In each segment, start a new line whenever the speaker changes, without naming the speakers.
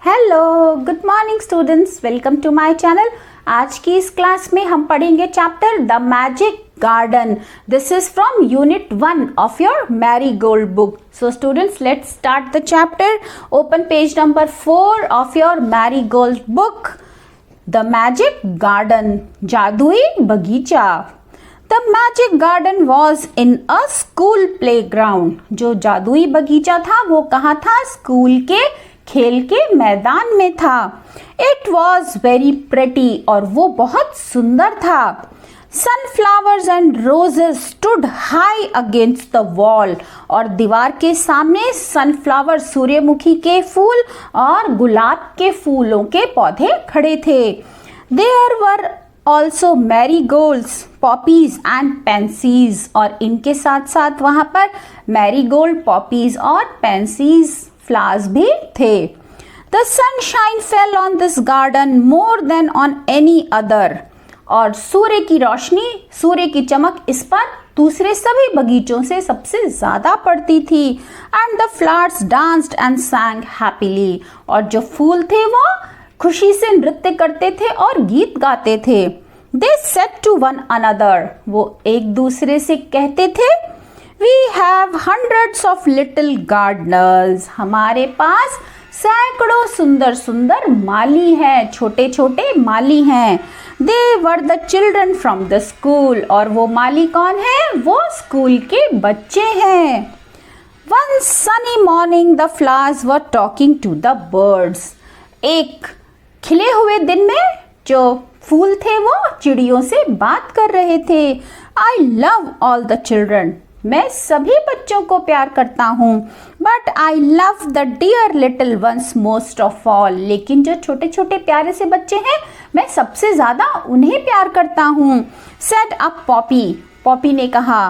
Hello, good morning students, welcome to my channel. आज की इस क्लास में हम पढ़ेंगे chapter the magic garden. This is from unit 1 of your Marigold book. So students, let's start the chapter. Open page number 4 of your Marigold book. The magic garden, जादुई बगीचा। The magic garden was in a school playground. जो जादुई बगीचा था वो कहाँ था? School के खेल के मैदान में था। इट वॉज वेरी प्रेटी, और वो बहुत सुंदर था। Sunflowers and roses stood high against the wall, और दीवार के सामने सनफ्लावर, सूर्यमुखी के फूल और गुलाब के फूलों के पौधे खड़े थे। There were also marigolds, poppies and pansies, और इनके साथ साथ वहां पर मैरीगोल्ड, पॉपीज और पेंसीज फ्लावर्स भी थे। The sunshine fell on this garden more than on any other, और सूर्य की रोशनी, सूर्य की चमक इस पर दूसरे सभी बगीचों से सबसे ज्यादा पड़ती थी। And the flowers danced and sang happily, और जो फूल थे वो खुशी से नृत्य करते थे और गीत गाते थे। They said to one another, वो एक दूसरे से कहते थे, We have hundreds of little gardeners, हमारे पास सैकड़ों सुंदर सुंदर माली हैं, छोटे छोटे माली हैं। They were the children from the school, और वो माली कौन है? वो स्कूल के बच्चे हैं। One sunny morning the flowers were talking to the birds, एक खिले हुए दिन में जो फूल थे वो चिड़ियों से बात कर रहे थे। I love all the children, मैं सभी बच्चों को प्यार करता हूँ। But I love the dear little ones most of all, लेकिन जो छोटे छोटे प्यारे से बच्चे हैं मैं सबसे ज्यादा उन्हें प्यार करता हूँ। सेड अ पॉपी, पॉपी ने कहा,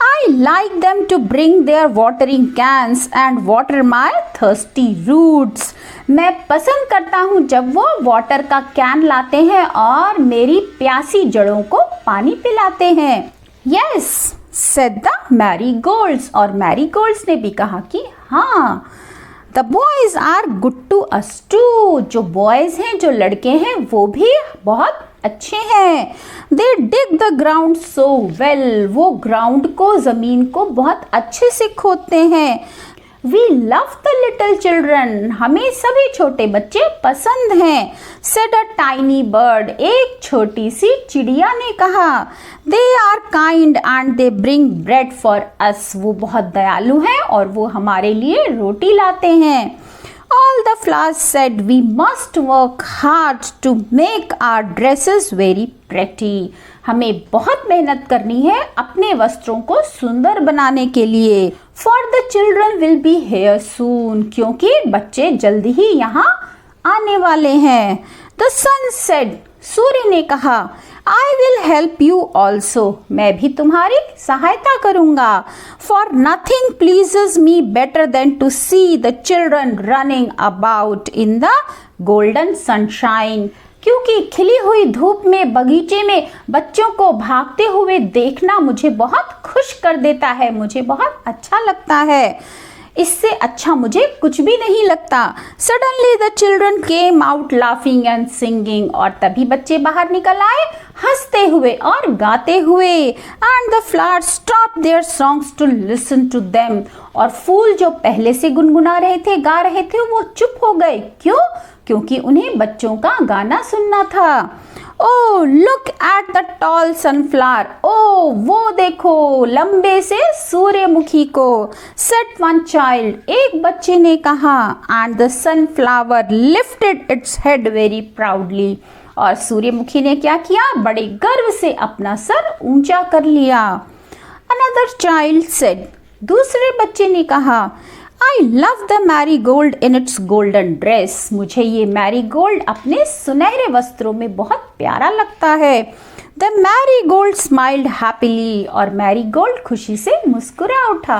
I like them to bring their watering cans and water my thirsty roots, मैं पसंद करता हूँ जब वो वाटर का कैन लाते हैं और मेरी प्यासी जड़ों को पानी पिलाते हैं। यस said the marigolds, और मैरीगोल्ड्स ने भी कहा कि हाँ, the boys are good to us too, जो बॉयज हैं, जो लड़के हैं वो भी बहुत अच्छे हैं। They dig the ground so well, वो ग्राउंड को, जमीन को बहुत अच्छे से खोदते हैं। We love the little children, हमें सभी छोटे बच्चे पसंद हैं। Said a tiny bird, एक छोटी सी चिड़िया ने कहा। They are kind and they bring bread for us, वो बहुत दयालु हैं और वो हमारे लिए रोटी लाते हैं। All the flowers said we must work hard to make our dresses very pretty, हमें बहुत मेहनत करनी है अपने वस्त्रों को सुंदर बनाने के लिए। For the children will be here soon, क्योंकि बच्चे जल्दी ही यहाँ आने वाले हैं। The sun said, सूर्य ने कहा, I will help you also, मैं भी तुम्हारी सहायता करूँगा। For nothing pleases me better than to see the children running about in the golden sunshine, क्योंकि खिली हुई धूप में बगीचे में बच्चों को भागते हुए देखना मुझे बहुत खुश कर देता है, मुझे बहुत अच्छा लगता है। इससे अच्छा मुझे कुछ भी नहीं लगता। Suddenly the children came out laughing and singing, और तभी बच्चे बाहर निकल आए हंसते हुए और गाते हुए। And the flowers stop their songs to listen to them, और फूल जो पहले से गुनगुना रहे थे, गा रहे थे, वो चुप हो गए। क्यों? क्योंकि उन्हें बच्चों का गाना सुनना था। Oh look at the tall sunflower, ओ वो देखो लंबे से सूर्यमुखी को। सेट वन चाइल्ड, एक बच्चे ने कहा। And the sunflower lifted its head very proudly, और सूर्यमुखी ने क्या किया? बड़े गर्व से अपना सर ऊंचा कर लिया। अनदर चाइल्ड सेड, दूसरे बच्चे ने कहा, I love the marigold in its golden dress, मुझे ये मैरीगोल्ड अपने सुनहरे वस्त्रों में बहुत प्यारा लगता है। The marigold smiled happily, और मैरीगोल्ड खुशी से मुस्कुरा उठा।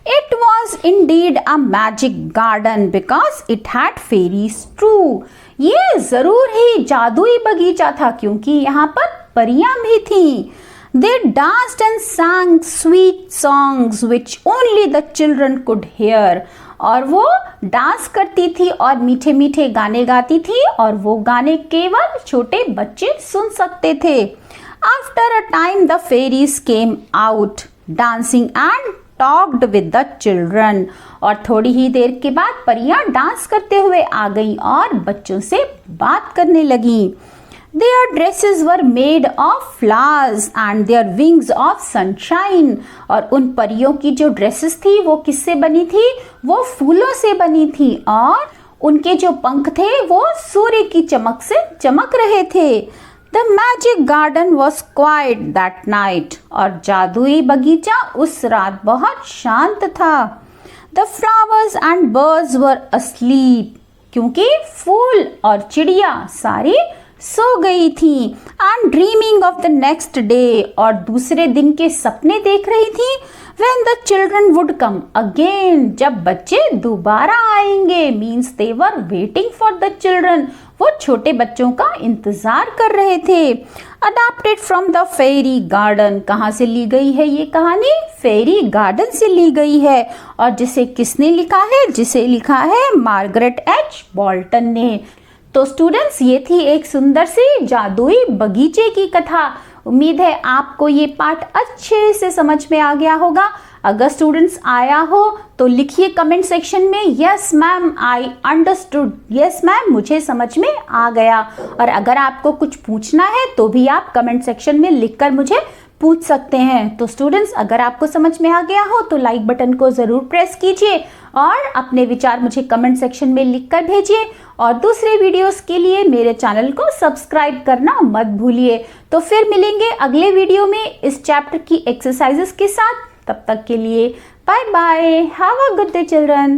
It was indeed a magic garden because it had fairies too, ये जरूर ही जादुई बगीचा था क्योंकि यहाँ पर परियां भी थीं। They danced and sang sweet songs which only the children could hear, और वो डांस करती थी और मीठे मीठे गाने गाती थी और वो गाने केवल छोटे बच्चे सुन सकते थे। After a time the fairies came out dancing and talked with the children. और थोड़ी ही देर के बाद परियां डांस करते हुए आ गई और बच्चों से बात करने लगी। Their dresses were made of flowers and their wings of sunshine। और उन परियों की जो ड्रेसेस थी वो किससे बनी थी? वो फूलों से बनी थी और उनके जो पंख थे वो सूर्य की चमक से चमक रहे थे। The magic garden was quiet that night। और जादुई बगीचा उस रात बहुत शांत था। The flowers and birds were asleep। क्योंकि फूल और चिड़िया सारी सो गई थी। And dreaming of the next day. और दूसरे दिन के सपने देख रही थी। When the children would come again. जब बच्चे दोबारा आएंगे। Means they were waiting for the children. वो छोटे बच्चों का इंतजार कर रहे थे। Adopted from the fairy garden. कहाँ से ली गई है ये कहानी? फेरी गार्डन से ली गई है। और जिसे किसने लिखा है? जिसे लिखा है मार्गरेट एच बोल्टन ने। तो स्टूडेंट्स, ये थी एक सुंदर सी जादुई बगीचे की कथा। उम्मीद है आपको ये पाठ अच्छे से समझ में आ गया होगा। अगर स्टूडेंट्स आया हो तो लिखिए कमेंट सेक्शन में yes ma'am I understood. Yes ma'am मुझे समझ में आ गया। और अगर आपको कुछ पूछना है तो भी आप कमेंट सेक्शन में लिखकर मुझे पूछ सकते हैं। तो स्टूडेंट्स, अगर आपको समझ में आ गया हो तो लाइक बटन को ज़रूर प्रेस कीजिए और अपने विचार मुझे कमेंट सेक्शन में लिखकर भेजिए। और दूसरे वीडियोस के लिए मेरे चैनल को सब्सक्राइब करना मत भूलिए। तो फिर मिलेंगे अगले वीडियो में इस चैप्टर की एक्सरसाइजेस के साथ। तब तक के लिए bye bye. Have a good day children.